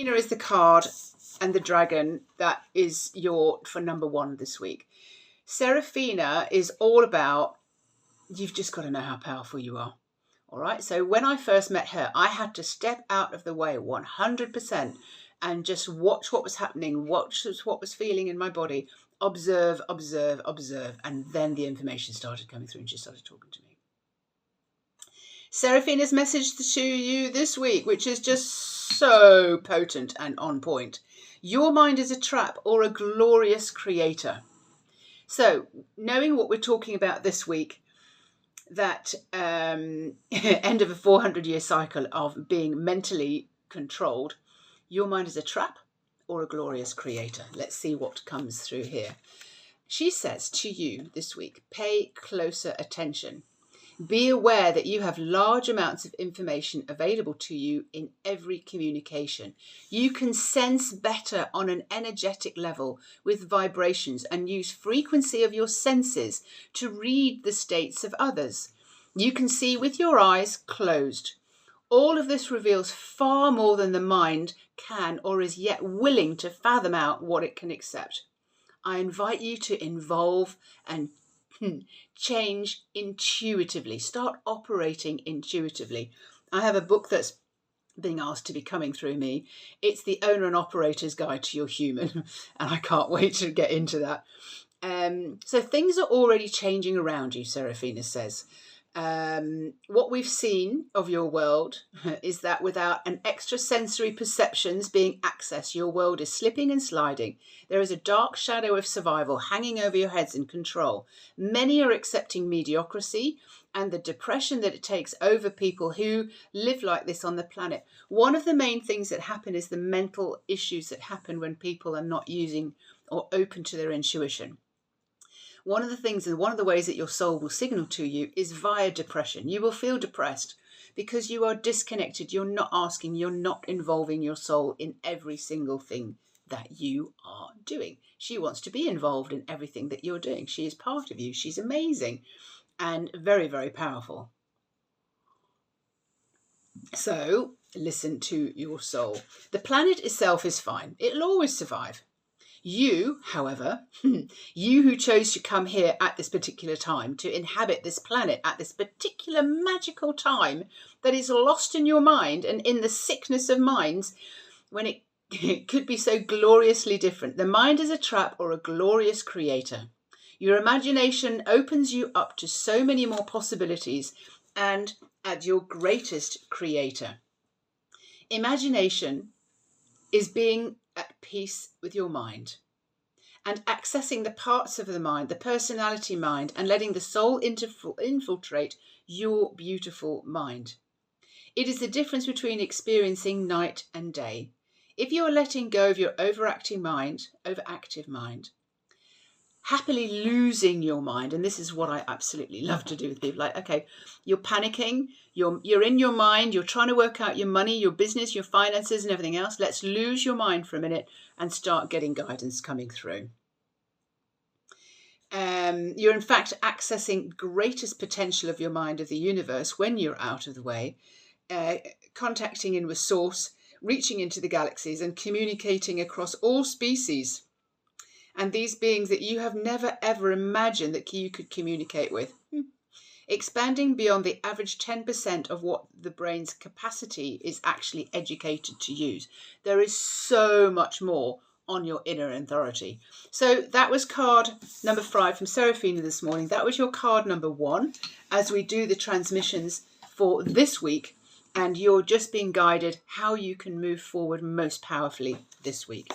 Sarafina is the card and the dragon that is for number 1 this week. Sarafina is all about, you've just got to know how powerful you are. All right. So when I first met her, I had to step out of the way 100% and just watch what was happening, watch what was feeling in my body, observe. And then the information started coming through and she started talking to me. Sarafina's message to you this week, which is just so potent and on point. Your mind is a trap or a glorious creator. So knowing what we're talking about this week, that end of a 400-year cycle of being mentally controlled, your mind is a trap or a glorious creator. Let's see what comes through here. She says to you this week, pay closer attention. Be aware that you have large amounts of information available to you in every communication. You can sense better on an energetic level with vibrations and use frequency of your senses to read the states of others. You can see with your eyes closed. All of this reveals far more than the mind can or is yet willing to fathom out what it can accept. I invite you to involve and change intuitively. Start operating intuitively. I have a book that's being asked to be coming through me. It's The Owner and Operator's Guide to Your Human, and I can't wait to get into that. So things are already changing around you, Sarafina says. What we've seen of your world is that without an extrasensory perceptions being accessed, your world is slipping and sliding. There is a dark shadow of survival hanging over your heads in control. Many are accepting mediocrity and the depression that it takes over people who live like this on the planet. One of the main things that happen is the mental issues that happen when people are not using or open to their intuition. One of the things and one of the ways that your soul will signal to you is via depression. You will feel depressed because you are disconnected. You're not asking, you're not involving your soul in every single thing that you are doing. She wants to be involved in everything that you're doing. She is part of you. She's amazing and very, very powerful. So listen to your soul. The planet itself is fine. It'll always survive. You, however, you who chose to come here at this particular time, to inhabit this planet at this particular magical time that is lost in your mind and in the sickness of minds when it could be so gloriously different. The mind is a trap or a glorious creator. Your imagination opens you up to so many more possibilities and at your greatest creator. Imagination is being at peace with your mind and accessing the parts of the mind, the personality mind, and letting the soul infiltrate your beautiful mind. It is the difference between experiencing night and day. If you are letting go of your overactive mind, happily losing your mind, and this is what I absolutely love to do with people, like, okay, you're panicking, you're in your mind, you're trying to work out your money, your business, your finances and everything else. Let's lose your mind for a minute and start getting guidance coming through. You're in fact accessing greatest potential of your mind, of the universe, when you're out of the way, contacting in with source, reaching into the galaxies and communicating across all species. And these beings that you have never ever imagined that you could communicate with. Expanding beyond the average 10% of what the brain's capacity is actually educated to use. There is so much more on your inner authority. So that was card number 5 from Sarafina this morning. That was your card number 1 as we do the transmissions for this week. And you're just being guided how you can move forward most powerfully this week.